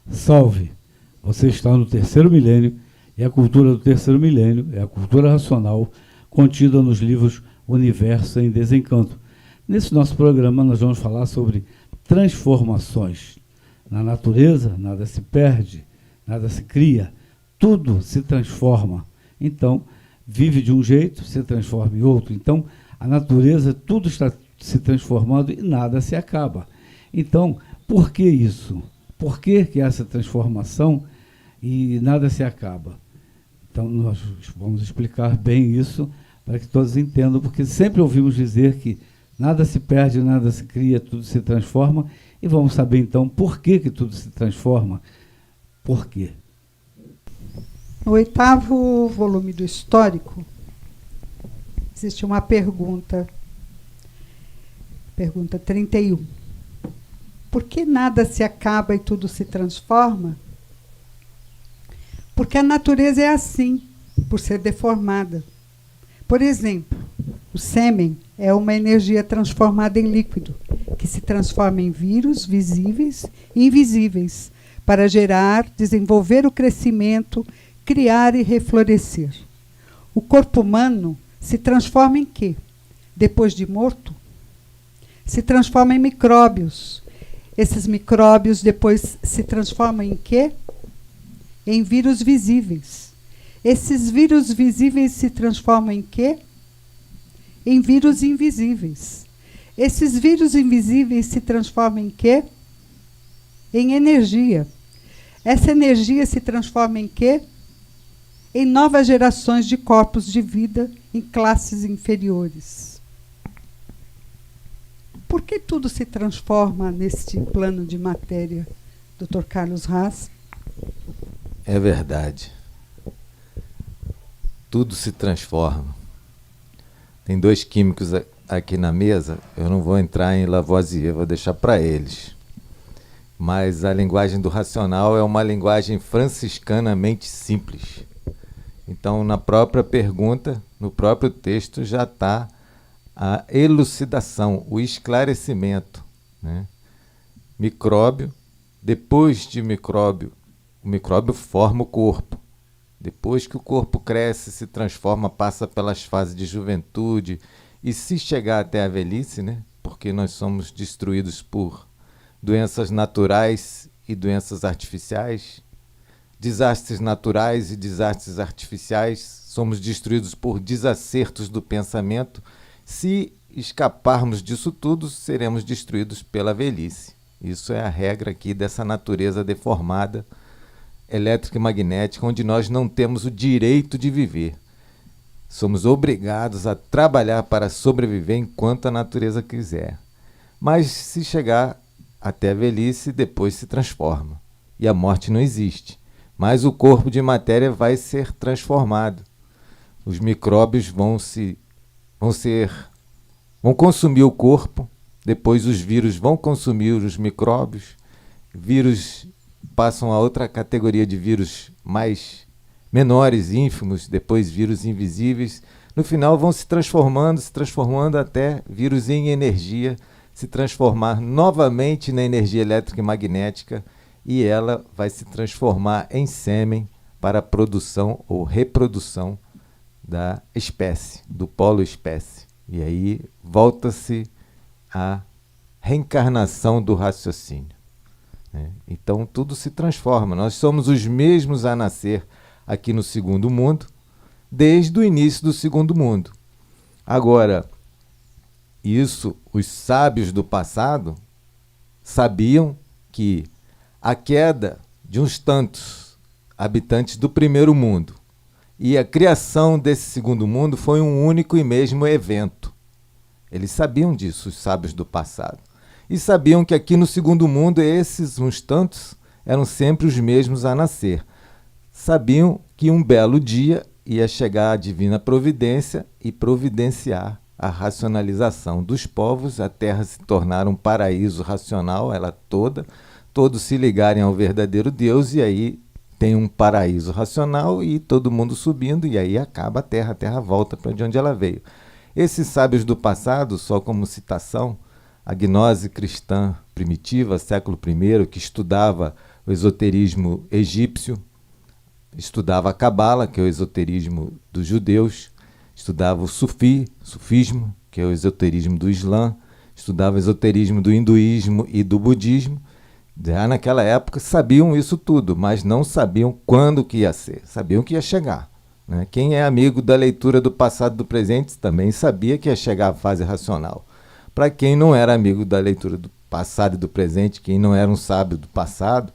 Salve! Você está no terceiro milênio e a cultura do terceiro milênio é a cultura racional contida nos livros Universo em Desencanto. Nesse nosso programa nós vamos falar sobre transformações. Na natureza nada se perde, nada se cria, tudo se transforma. Então, vive de um jeito, se transforma em outro. Então, a natureza, tudo está se transformando e nada se acaba. Então, por que isso? Por que essa transformação e nada se acaba? Então, nós vamos explicar bem isso para que todos entendam, porque sempre ouvimos dizer que nada se perde, nada se cria, tudo se transforma, e vamos saber, então, por que tudo se transforma. Por quê? No 8º volume do Histórico, existe uma pergunta 31. Por que nada se acaba e tudo se transforma? Porque a natureza é assim, por ser deformada. Por exemplo, o sêmen é uma energia transformada em líquido, que se transforma em vírus visíveis e invisíveis, para gerar, desenvolver o crescimento, criar e reflorescer. O corpo humano se transforma em quê? Depois de morto? Se transforma em micróbios. Esses micróbios depois se transformam em quê? Em vírus visíveis. Esses vírus visíveis se transformam em quê? Em vírus invisíveis. Esses vírus invisíveis se transformam em quê? Em energia. Essa energia se transforma em quê? Em novas gerações de corpos de vida em classes inferiores. Por que tudo se transforma neste plano de matéria, Dr. Carlos Raz? É verdade. Tudo se transforma. Tem 2 químicos aqui na mesa, eu não vou entrar em Lavoisier, vou deixar para eles. Mas a linguagem do racional é uma linguagem franciscanamente simples. Então, na própria pergunta, no próprio texto, já está a elucidação, o esclarecimento, né? Micróbio, depois de micróbio, o micróbio forma o corpo. Depois que o corpo cresce, se transforma, passa pelas fases de juventude e se chegar até a velhice, né? Porque nós somos destruídos por doenças naturais e doenças artificiais, desastres naturais e desastres artificiais, somos destruídos por desacertos do pensamento. Se escaparmos disso tudo, seremos destruídos pela velhice. Isso é a regra aqui dessa natureza deformada, elétrica e magnética, onde nós não temos o direito de viver. Somos obrigados a trabalhar para sobreviver enquanto a natureza quiser. Mas se chegar até a velhice, depois se transforma. E a morte não existe. Mas o corpo de matéria vai ser transformado. Os micróbios vão consumir o corpo, depois os vírus vão consumir os micróbios, vírus passam a outra categoria de vírus mais menores, ínfimos, depois vírus invisíveis. No final vão se transformando até vírus em energia, se transformar novamente na energia elétrica e magnética, e ela vai se transformar em sêmen para a produção ou reprodução da espécie, do polo espécie. E aí volta-se a reencarnação do raciocínio. Então tudo se transforma. Nós somos os mesmos a nascer aqui no segundo mundo, desde o início do segundo mundo. Agora, isso os sábios do passado sabiam que a queda de uns tantos habitantes do primeiro mundo e a criação desse segundo mundo foi um único e mesmo evento. Eles sabiam disso, os sábios do passado. E sabiam que aqui no segundo mundo esses uns tantos eram sempre os mesmos a nascer. Sabiam que um belo dia ia chegar a divina providência e providenciar a racionalização dos povos, a Terra se tornar um paraíso racional, ela toda, todos se ligarem ao verdadeiro Deus, e aí tem um paraíso racional e todo mundo subindo, e aí acaba a Terra volta para de onde ela veio. Esses sábios do passado, só como citação, a gnose cristã primitiva, século I, que estudava o esoterismo egípcio, estudava a Cabala, que é o esoterismo dos judeus, estudava o sufismo, que é o esoterismo do Islã, estudava o esoterismo do hinduísmo e do budismo. Já naquela época sabiam isso tudo, mas não sabiam quando que ia ser, sabiam que ia chegar. Né? Quem é amigo da leitura do passado e do presente também sabia que ia chegar a fase racional. Para quem não era amigo da leitura do passado e do presente, quem não era um sábio do passado,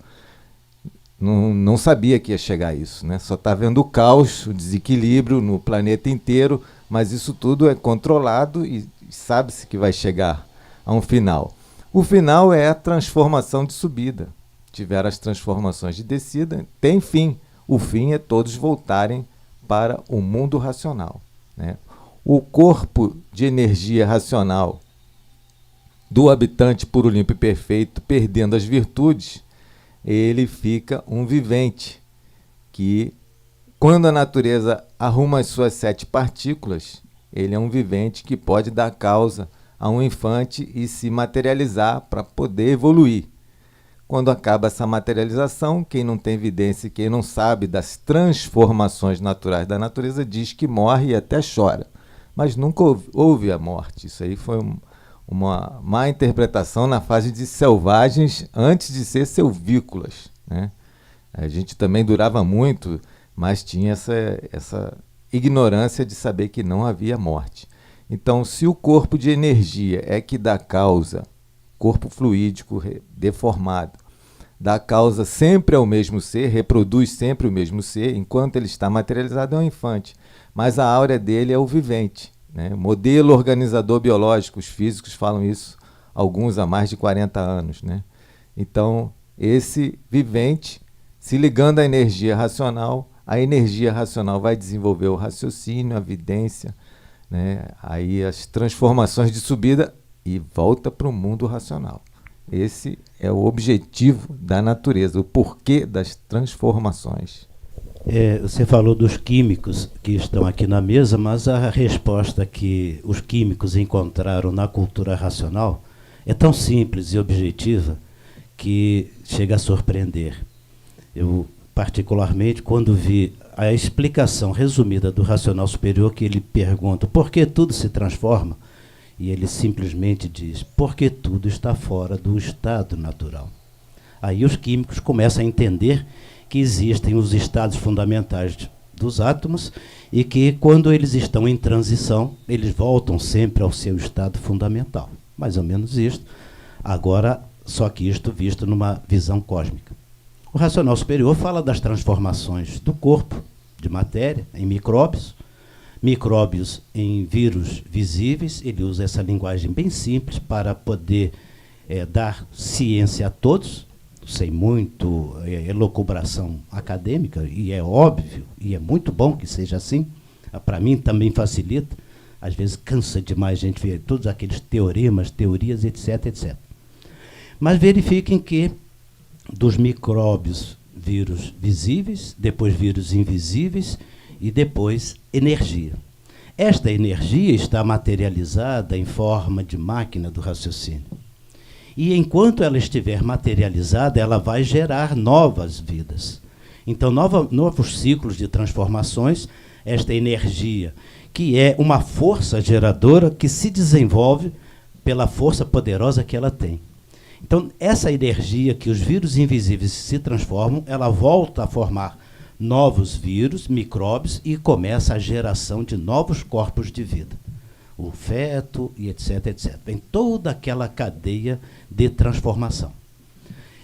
não sabia que ia chegar a isso. Né? Só está vendo o caos, o desequilíbrio no planeta inteiro, mas isso tudo é controlado e sabe-se que vai chegar a um final. O final é a transformação de subida. Tiveram as transformações de descida, tem fim. O fim é todos voltarem para o mundo racional. Né? O corpo de energia racional do habitante puro, limpo e perfeito, perdendo as virtudes, ele fica um vivente, que quando a natureza arruma as suas 7 partículas, ele é um vivente que pode dar causa a um infante e se materializar para poder evoluir. Quando acaba essa materialização, quem não tem evidência, quem não sabe das transformações naturais da natureza, diz que morre e até chora. Mas nunca houve a morte. Isso aí foi uma má interpretação na fase de selvagens antes de ser selvícolas. Né? A gente também durava muito, mas tinha essa ignorância de saber que não havia morte. Então, se o corpo de energia é que dá causa, corpo fluídico deformado, dá causa sempre ao mesmo ser, reproduz sempre o mesmo ser, enquanto ele está materializado é um infante, mas a áurea dele é o vivente. Né? Modelo organizador biológico, os físicos falam isso, alguns há mais de 40 anos. Né? Então, esse vivente, se ligando à energia racional, a energia racional vai desenvolver o raciocínio, a evidência, né? Aí as transformações de subida e volta para o mundo racional. Esse é o objetivo da natureza, o porquê das transformações. Você falou dos químicos que estão aqui na mesa, mas a resposta que os químicos encontraram na cultura racional é tão simples e objetiva que chega a surpreender. Eu, particularmente, quando vi a explicação resumida do racional superior, que ele pergunta por que tudo se transforma, e ele simplesmente diz, porque tudo está fora do estado natural. Aí os químicos começam a entender que existem os estados fundamentais dos átomos e que, quando eles estão em transição, eles voltam sempre ao seu estado fundamental. Mais ou menos isto. Agora, só que isto visto numa visão cósmica. O racional superior fala das transformações do corpo, de matéria, em micróbios, micróbios em vírus visíveis. Ele usa essa linguagem bem simples para poder dar ciência a todos, sem muito elucubração acadêmica, e é óbvio, e é muito bom que seja assim. Para mim também facilita. Às vezes cansa demais a gente ver todos aqueles teoremas, teorias, etc, etc. Mas verifiquem que dos micróbios, vírus visíveis, depois vírus invisíveis e depois energia. Esta energia está materializada em forma de máquina do raciocínio. E enquanto ela estiver materializada, ela vai gerar novas vidas. Então, novos ciclos de transformações, esta energia, que é uma força geradora que se desenvolve pela força poderosa que ela tem. Então, essa energia que os vírus invisíveis se transformam, ela volta a formar novos vírus, micróbios, e começa a geração de novos corpos de vida. O feto e etc, etc. Em toda aquela cadeia de transformação.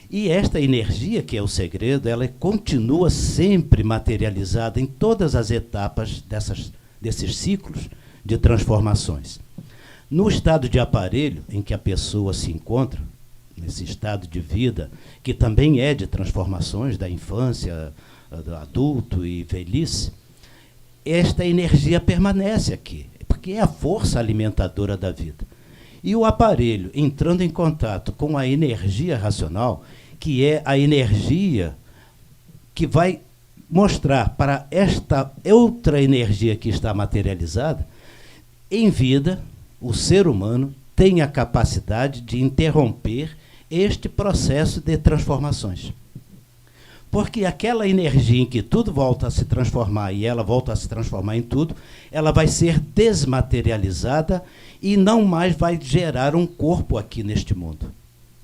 E esta energia, que é o segredo, ela continua sempre materializada em todas as etapas desses ciclos de transformações. No estado de aparelho em que a pessoa se encontra, nesse estado de vida, que também é de transformações da infância, do adulto e velhice, esta energia permanece aqui, porque é a força alimentadora da vida. E o aparelho, entrando em contato com a energia racional, que é a energia que vai mostrar para esta outra energia que está materializada, em vida, o ser humano tem a capacidade de interromper este processo de transformações. Porque aquela energia em que tudo volta a se transformar e ela volta a se transformar em tudo, ela vai ser desmaterializada e não mais vai gerar um corpo aqui neste mundo.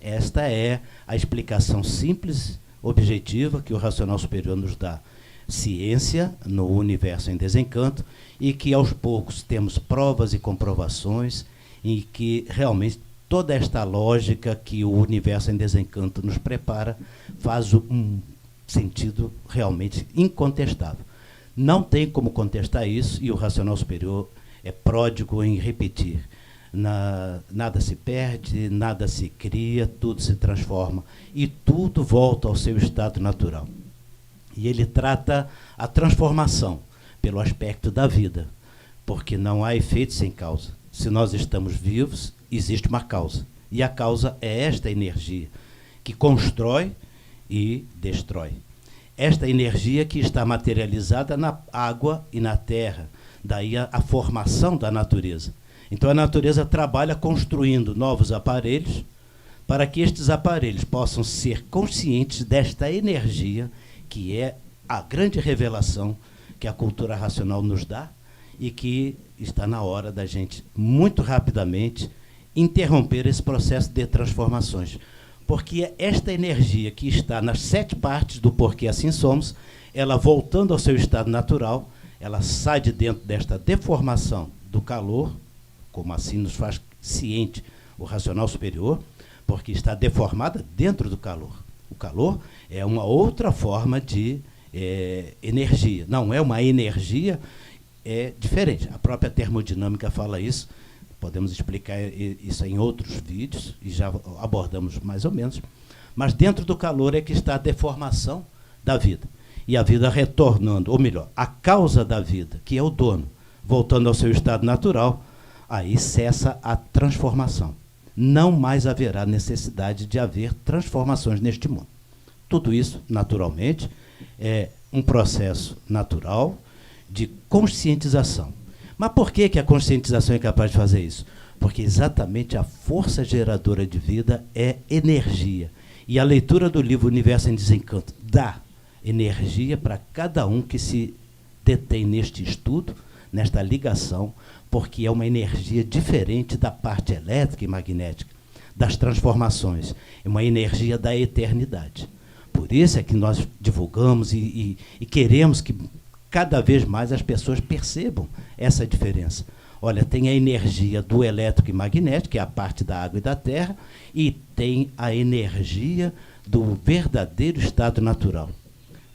Esta é a explicação simples, objetiva, que o racional superior nos dá. Ciência no universo em desencanto, e que aos poucos temos provas e comprovações, e que realmente toda esta lógica que o universo em desencanto nos prepara faz um sentido realmente incontestável. Não tem como contestar isso, e o racional superior é pródigo em repetir. Nada se perde, nada se cria, tudo se transforma, e tudo volta ao seu estado natural. E ele trata a transformação pelo aspecto da vida, porque não há efeito sem causa. Se nós estamos vivos, existe uma causa, e a causa é esta energia, que constrói e destrói. Esta energia que está materializada na água e na terra, daí a formação da natureza. Então a natureza trabalha construindo novos aparelhos, para que estes aparelhos possam ser conscientes desta energia, que é a grande revelação que a cultura racional nos dá, e que está na hora da gente, muito rapidamente, interromper esse processo de transformações. Porque esta energia que está nas 7 partes do porquê assim somos, ela voltando ao seu estado natural, ela sai de dentro desta deformação do calor, como assim nos faz ciente o racional superior, porque está deformada dentro do calor. O calor é uma outra forma de energia. Não é uma energia, é diferente. A própria termodinâmica fala isso. Podemos explicar isso em outros vídeos, e já abordamos mais ou menos. Mas dentro do calor é que está a deformação da vida. E a vida retornando, ou melhor, a causa da vida, que é o dono, voltando ao seu estado natural, aí cessa a transformação. Não mais haverá necessidade de haver transformações neste mundo. Tudo isso, naturalmente, é um processo natural de conscientização. Mas por que a conscientização é capaz de fazer isso? Porque exatamente a força geradora de vida é energia. E a leitura do livro Universo em Desencanto dá energia para cada um que se detém neste estudo, nesta ligação, porque é uma energia diferente da parte elétrica e magnética, das transformações. É uma energia da eternidade. Por isso é que nós divulgamos e queremos que cada vez mais as pessoas percebam essa diferença. Olha, tem a energia do elétrico e magnético, que é a parte da água e da terra, e tem a energia do verdadeiro estado natural.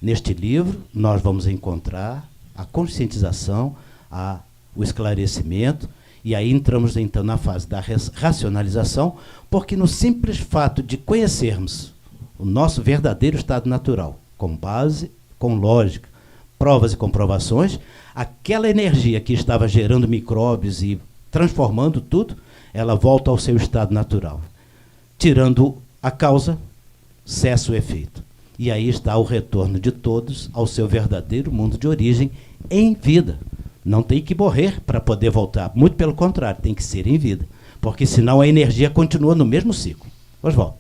Neste livro, nós vamos encontrar a conscientização, o esclarecimento, e aí entramos então na fase da racionalização, porque no simples fato de conhecermos o nosso verdadeiro estado natural, com base, com lógica, provas e comprovações, aquela energia que estava gerando micróbios e transformando tudo, ela volta ao seu estado natural. Tirando a causa, cessa o efeito. E aí está o retorno de todos ao seu verdadeiro mundo de origem em vida. Não tem que morrer para poder voltar. Muito pelo contrário, tem que ser em vida. Porque senão a energia continua no mesmo ciclo. Oswaldo.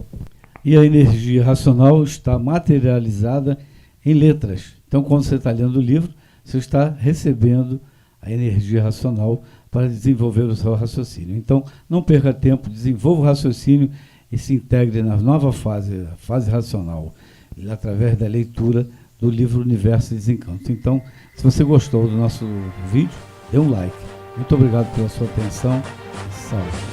E a energia racional está materializada em letras. Então, quando você está lendo o livro, você está recebendo a energia racional para desenvolver o seu raciocínio. Então, não perca tempo, desenvolva o raciocínio e se integre na nova fase, a fase racional, através da leitura do livro Universo e Desencanto. Então, se você gostou do nosso vídeo, dê um like. Muito obrigado pela sua atenção. Salve.